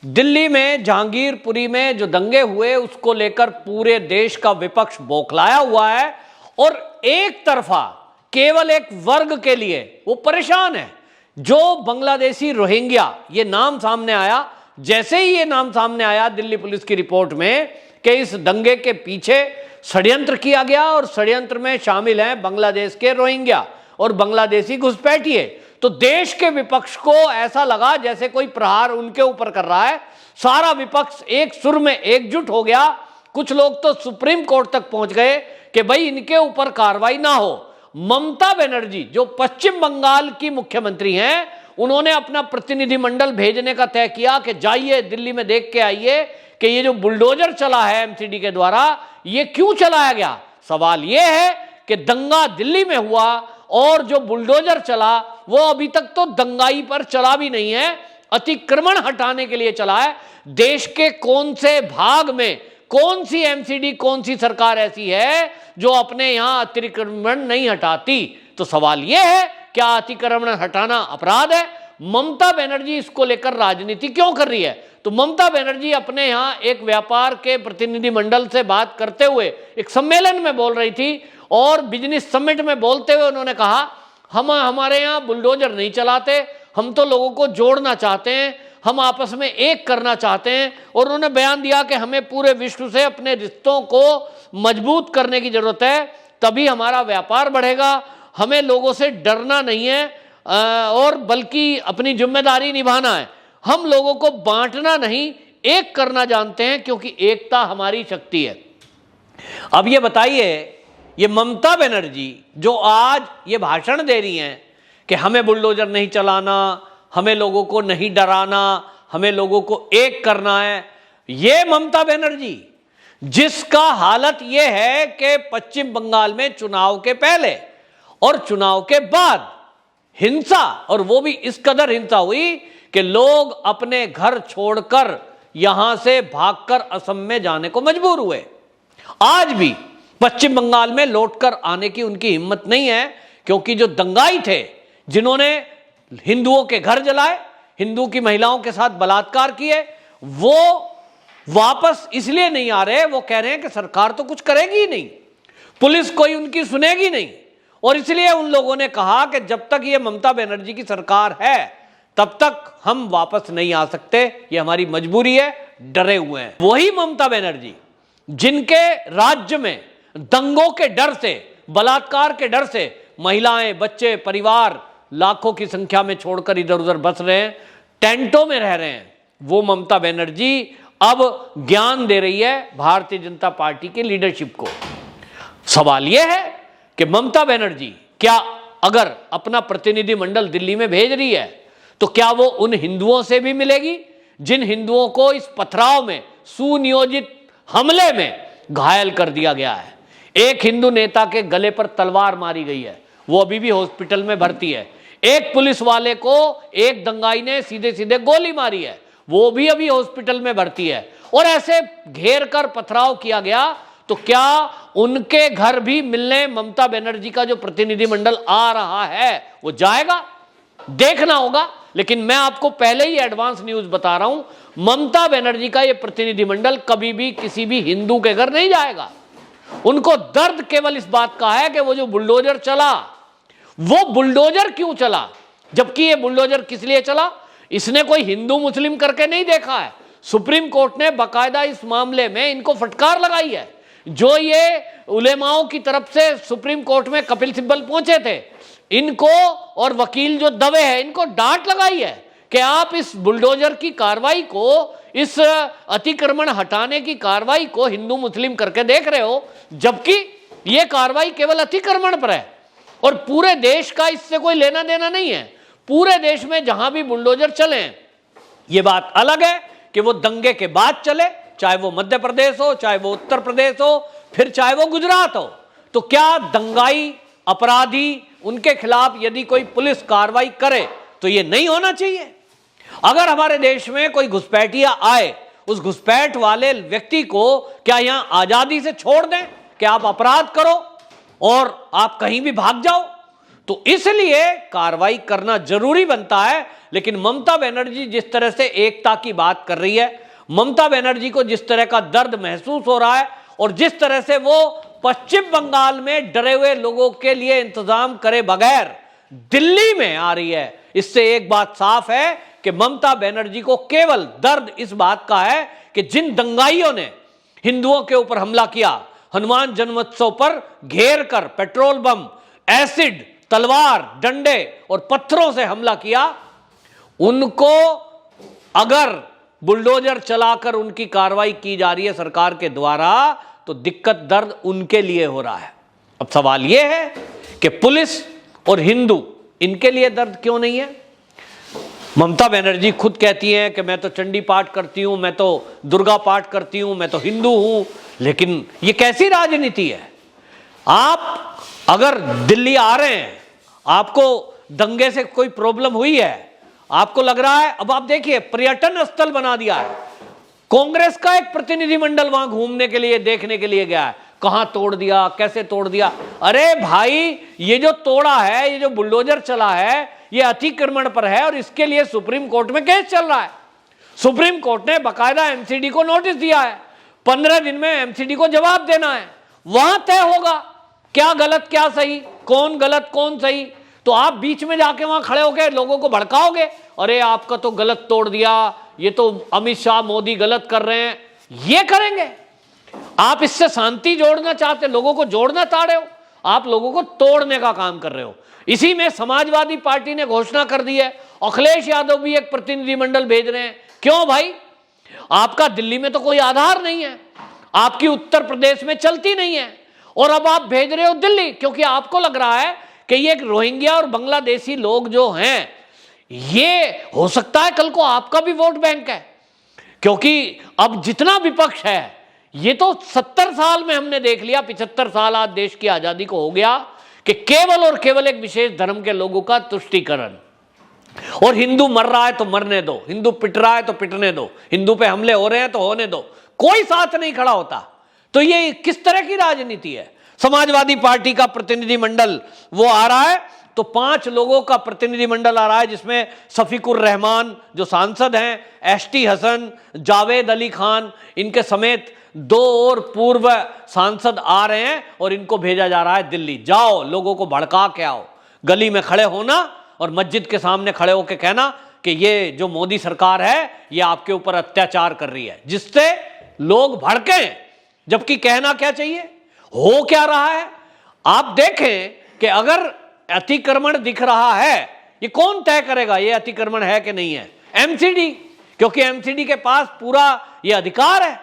दिल्ली में जहांगीरपुरी में जो दंगे हुए उसको लेकर पूरे देश का विपक्ष बौखलाया हुआ है और एक तरफा केवल एक वर्ग के लिए वो परेशान है। जो बांग्लादेशी रोहिंग्या ये नाम सामने आया, जैसे ही ये नाम सामने आया दिल्ली पुलिस की रिपोर्ट में कि इस दंगे के पीछे षड्यंत्र किया गया और षड्यंत्र में शामिल हैं बांग्लादेश के रोहिंग्या और बांग्लादेशी घुसपैठिए, तो देश के विपक्ष को ऐसा लगा जैसे कोई प्रहार उनके ऊपर कर रहा है। सारा विपक्ष एक सुर में एकजुट हो गया। कुछ लोग तो सुप्रीम कोर्ट तक पहुंच गए कि भाई इनके ऊपर कार्रवाई ना हो। ममता बनर्जी जो पश्चिम बंगाल की मुख्यमंत्री हैं, उन्होंने अपना प्रतिनिधिमंडल भेजने का तय किया कि जाइए दिल्ली में देख के आइए कि ये जो बुलडोजर चला है एमसीडी के द्वारा ये क्यों चलाया गया। सवाल ये है कि दंगा दिल्ली में हुआ और जो बुलडोजर चला वो अभी तक तो दंगाई पर चला भी नहीं है, अतिक्रमण हटाने के लिए चला है। देश के कौन से भाग में कौन सी एमसीडी कौन सी सरकार ऐसी है जो अपने यहां अतिक्रमण नहीं हटाती। तो सवाल यह है क्या अतिक्रमण हटाना अपराध है? ममता बनर्जी इसको लेकर राजनीति क्यों कर रही है? तो ममता बनर्जी अपने यहां एक व्यापार के प्रतिनिधिमंडल से बात करते हुए एक सम्मेलन में बोल रही थी और बिजनेस समिट में बोलते हुए उन्होंने कहा हम हमारे यहाँ बुलडोजर नहीं चलाते, हम तो लोगों को जोड़ना चाहते हैं, हम आपस में एक करना चाहते हैं। और उन्होंने बयान दिया कि हमें पूरे विश्व से अपने रिश्तों को मजबूत करने की जरूरत है, तभी हमारा व्यापार बढ़ेगा। हमें लोगों से डरना नहीं है और बल्कि अपनी जिम्मेदारी निभाना है। हम लोगों को बांटना नहीं एक करना जानते हैं क्योंकि एकता हमारी शक्ति है। अब ये बताइए, ये ममता बनर्जी जो आज ये भाषण दे रही हैं कि हमें बुलडोजर नहीं चलाना, हमें लोगों को नहीं डराना, हमें लोगों को एक करना है, ये ममता बनर्जी जिसका हालत ये है कि पश्चिम बंगाल में चुनाव के पहले और चुनाव के बाद हिंसा, और वो भी इस कदर हिंसा हुई कि लोग अपने घर छोड़कर यहां से भागकर असम में जाने को मजबूर हुए। आज भी पश्चिम बंगाल में लौटकर आने की उनकी हिम्मत नहीं है क्योंकि जो दंगाई थे जिन्होंने हिंदुओं के घर जलाए, हिंदू की महिलाओं के साथ बलात्कार किए, वो वापस इसलिए नहीं आ रहे, वो कह रहे हैं कि सरकार तो कुछ करेगी ही नहीं, पुलिस कोई उनकी सुनेगी नहीं। और इसलिए उन लोगों ने कहा कि जब तक ये ममता बनर्जी की सरकार है तब तक हम वापस नहीं आ सकते, ये हमारी मजबूरी है, डरे हुए हैं। वही ममता बनर्जी जिनके राज्य में दंगों के डर से, बलात्कार के डर से महिलाएं, बच्चे, परिवार लाखों की संख्या में छोड़कर इधर उधर बस रहे हैं, टेंटों में रह रहे हैं, वो ममता बनर्जी अब ज्ञान दे रही है भारतीय जनता पार्टी की लीडरशिप को। सवाल यह है कि ममता बनर्जी क्या अगर अपना प्रतिनिधिमंडल दिल्ली में भेज रही है तो क्या वो उन हिंदुओं से भी मिलेगी जिन हिंदुओं को इस पथराव में, सुनियोजित हमले में घायल कर दिया गया है? एक हिंदू नेता के गले पर तलवार मारी गई है, वो अभी भी हॉस्पिटल में भर्ती है। एक पुलिस वाले को एक दंगाई ने सीधे सीधे गोली मारी है, वो भी अभी हॉस्पिटल में भर्ती है। और ऐसे घेर कर पथराव किया गया तो क्या उनके घर भी मिलने ममता बनर्जी का जो प्रतिनिधिमंडल आ रहा है वो जाएगा? देखना होगा। लेकिन मैं आपको पहले ही एडवांस न्यूज बता रहा हूं, ममता बनर्जी का ये प्रतिनिधिमंडल कभी भी किसी भी हिंदू के घर नहीं जाएगा। उनको दर्द केवल इस बात का है कि वो जो बुलडोजर चला, वो बुलडोजर क्यों चला, जबकि ये बुलडोजर किस लिए चला इसने कोई हिंदू मुस्लिम करके नहीं देखा है। सुप्रीम कोर्ट ने बाकायदा इस मामले में इनको फटकार लगाई है। जो ये उलेमाओं की तरफ से सुप्रीम कोर्ट में कपिल सिब्बल पहुंचे थे, इनको और वकील जो दवे हैं, इनको डांट लगाई है कि आप इस बुलडोजर की कार्रवाई को, इस अतिक्रमण हटाने की कार्रवाई को हिंदू मुस्लिम करके देख रहे हो, जबकि यह कार्रवाई केवल अतिक्रमण पर है और पूरे देश का इससे कोई लेना देना नहीं है। पूरे देश में जहां भी बुलडोजर चले, यह बात अलग है कि वो दंगे के बाद चले, चाहे वो मध्य प्रदेश हो, चाहे वो उत्तर प्रदेश हो, फिर चाहे वो गुजरात हो। तो क्या दंगाई अपराधी, उनके खिलाफ यदि कोई पुलिस कार्रवाई करे तो ये नहीं होना चाहिए? अगर हमारे देश में कोई घुसपैठिया आए, उस घुसपैठ वाले व्यक्ति को क्या यहां आजादी से छोड़ दें कि आप अपराध करो और आप कहीं भी भाग जाओ? तो इसलिए कार्रवाई करना जरूरी बनता है। लेकिन ममता बनर्जी जिस तरह से एकता की बात कर रही है, ममता बनर्जी को जिस तरह का दर्द महसूस हो रहा है और जिस तरह से वो पश्चिम बंगाल में डरे हुए लोगों के लिए इंतजाम करे बगैर दिल्ली में आ रही है, इससे एक बात साफ है कि ममता बनर्जी को केवल दर्द इस बात का है कि जिन दंगाइयों ने हिंदुओं के ऊपर हमला किया, हनुमान जन्मोत्सव पर घेर कर पेट्रोल बम, एसिड, तलवार, डंडे और पत्थरों से हमला किया, उनको अगर बुलडोजर चलाकर उनकी कार्रवाई की जा रही है सरकार के द्वारा, तो दिक्कत दर्द उनके लिए हो रहा है। अब सवाल यह है कि पुलिस और हिंदू, इनके लिए दर्द क्यों नहीं है? ममता बनर्जी खुद कहती हैं कि मैं तो चंडी पाठ करती हूं, मैं तो दुर्गा पाठ करती हूं, मैं तो हिंदू हूं। लेकिन ये कैसी राजनीति है? आप अगर दिल्ली आ रहे हैं, आपको दंगे से कोई प्रॉब्लम हुई है, आपको लग रहा है, अब आप देखिए पर्यटन स्थल बना दिया है, कांग्रेस का एक प्रतिनिधिमंडल वहां घूमने के लिए, देखने के लिए गया है, कहां तोड़ दिया, कैसे तोड़ दिया। अरे भाई, ये जो तोड़ा है, ये जो बुलडोजर चला है, ये अतिक्रमण पर है और इसके लिए सुप्रीम कोर्ट में केस चल रहा है। सुप्रीम कोर्ट ने बकायदा एमसीडी को नोटिस दिया है, 15 दिन में एमसीडी को जवाब देना है, वहां तय होगा क्या गलत क्या सही, कौन गलत कौन सही। तो आप बीच में जाके वहां खड़े होकर लोगों को भड़काओगे, अरे आपका तो गलत तोड़ दिया, ये तो अमित शाह मोदी गलत कर रहे हैं, ये करेंगे? आप इससे शांति जोड़ना चाहते, लोगों को जोड़ना चाह रहे हो, आप लोगों को तोड़ने का काम कर रहे हो। इसी में समाजवादी पार्टी ने घोषणा कर दी है, अखिलेश यादव भी एक प्रतिनिधिमंडल भेज रहे हैं। क्यों भाई? आपका दिल्ली में तो कोई आधार नहीं है, आपकी उत्तर प्रदेश में चलती नहीं है, और अब आप भेज रहे हो दिल्ली, क्योंकि आपको लग रहा है कि ये रोहिंग्या और बांग्लादेशी लोग जो हैं, ये हो सकता है कल को आपका भी वोट बैंक है। क्योंकि अब जितना विपक्ष है, ये तो 70 साल में हमने देख लिया, 75 साल आज देश की आजादी को हो गया, कि केवल और केवल एक विशेष धर्म के लोगों का तुष्टीकरण। और हिंदू मर रहा है तो मरने दो, हिंदू पिट रहा है तो पिटने दो, हिंदू पे हमले हो रहे हैं तो होने दो, कोई साथ नहीं खड़ा होता। तो ये किस तरह की राजनीति है? समाजवादी पार्टी का प्रतिनिधिमंडल वो आ रहा है, तो 5 लोगों का प्रतिनिधिमंडल आ रहा है, जिसमें शफीकुर रहमान जो सांसद हैं, एसटी हसन, जावेद अली खान, इनके समेत 2 और पूर्व सांसद आ रहे हैं, और इनको भेजा जा रहा है दिल्ली। जाओ, लोगों को भड़का के आओ, गली में खड़े होना और मस्जिद के सामने खड़े होकर कहना कि ये जो मोदी सरकार है, ये आपके ऊपर अत्याचार कर रही है, जिससे लोग भड़के। जबकि कहना क्या चाहिए, हो क्या रहा है? आप देखें कि अगर अतिक्रमण दिख रहा है, ये कौन तय करेगा ये अतिक्रमण है कि नहीं है? एमसीडी, क्योंकि एमसीडी के पास पूरा ये अधिकार है।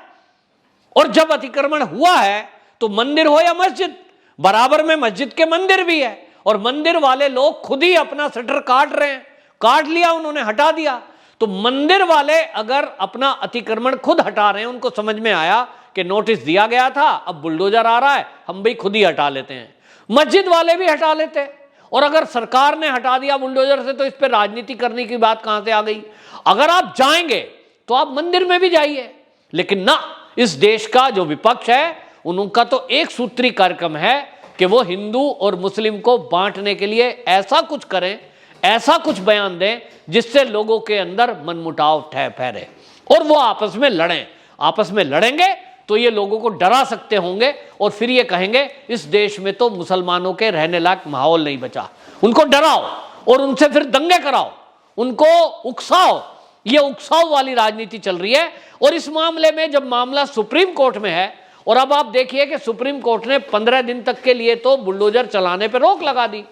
और जब अतिक्रमण हुआ है, तो मंदिर हो या मस्जिद, बराबर में मस्जिद के मंदिर भी है, और मंदिर वाले लोग खुद ही अपना शटर काट रहे हैं, काट लिया उन्होंने, हटा दिया। तो मंदिर वाले अगर अपना अतिक्रमण खुद हटा रहे हैं, उनको समझ में आया कि नोटिस दिया गया था, अब बुलडोजर आ रहा है, हम भी खुद ही हटा लेते हैं। मस्जिद वाले भी हटा लेते हैं, और अगर सरकार ने हटा दिया बुलडोजर से, तो इस पर राजनीति करने की बात कहां से आ गई? अगर आप जाएंगे तो आप मंदिर में भी जाइए, लेकिन ना, इस देश का जो विपक्ष है, उनका तो एक सूत्री कार्यक्रम है कि वो हिंदू और मुस्लिम को बांटने के लिए ऐसा कुछ करें, ऐसा कुछ बयान दें, जिससे लोगों के अंदर मनमुटाव फैले और वो आपस में लड़ें। आपस में लड़ेंगे तो ये लोगों को डरा सकते होंगे, और फिर ये कहेंगे इस देश में तो मुसलमानों के रहने लायक माहौल नहीं बचा। उनको डराओ और उनसे फिर दंगे कराओ, उनको उकसाओ। ये उकसाव वाली राजनीति चल रही है। और इस मामले में जब मामला सुप्रीम कोर्ट में है, और अब आप देखिए कि सुप्रीम कोर्ट ने 15 दिन तक के लिए तो बुलडोजर चलाने पर रोक लगा दी।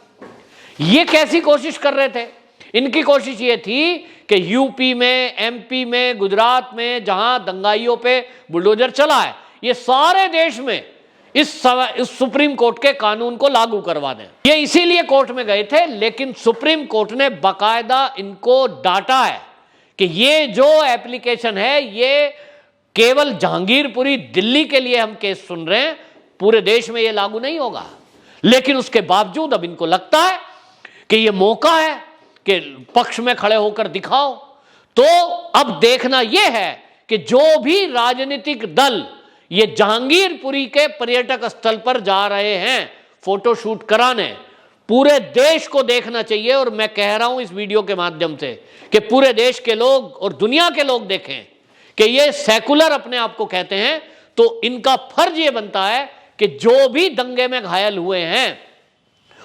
ये कैसी कोशिश कर रहे थे? इनकी कोशिश ये थी कि यूपी में, एमपी में, गुजरात में जहां दंगाइयों पे बुलडोजर चला है, ये सारे देश में इस सुप्रीम कोर्ट के कानून को लागू करवा दें। ये इसीलिए कोर्ट में गए थे, लेकिन सुप्रीम कोर्ट ने बाकायदा इनको डांटा है कि ये जो एप्लीकेशन है, ये केवल जहांगीरपुरी दिल्ली के लिए हम केस सुन रहे हैं, पूरे देश में ये लागू नहीं होगा। लेकिन उसके बावजूद अब इनको लगता है कि ये मौका है कि पक्ष में खड़े होकर दिखाओ। तो अब देखना यह है कि जो भी राजनीतिक दल ये जहांगीरपुरी के पर्यटक स्थल पर जा रहे हैं फोटोशूट कराने, पूरे देश को देखना चाहिए। और मैं कह रहा हूं इस वीडियो के माध्यम से कि पूरे देश के लोग और दुनिया के लोग देखें कि ये सेकुलर अपने आप को कहते हैं, तो इनका फर्ज ये बनता है कि जो भी दंगे में घायल हुए हैं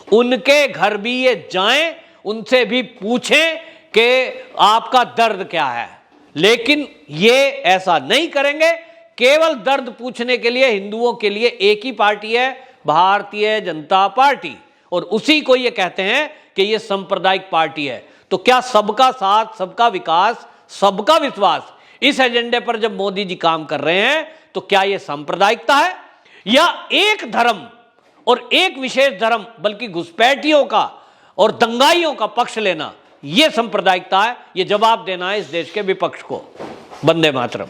उनके घर भी ये जाएं, उनसे भी पूछें कि आपका दर्द क्या है। लेकिन ये ऐसा नहीं करेंगे। केवल दर्द पूछने के लिए हिंदुओं के लिए एक ही पार्टी है, भारतीय जनता पार्टी, और उसी को ये कहते हैं कि ये सांप्रदायिक पार्टी है। तो क्या सबका साथ, सबका विकास, सबका विश्वास, इस एजेंडे पर जब मोदी जी काम कर रहे हैं तो क्या ये सांप्रदायिकता है, या एक धर्म और एक विशेष धर्म बल्कि घुसपैठियों का और दंगाइयों का पक्ष लेना, यह सांप्रदायिकता है? ये जवाब देना है इस देश के विपक्ष को। वंदे मातरम।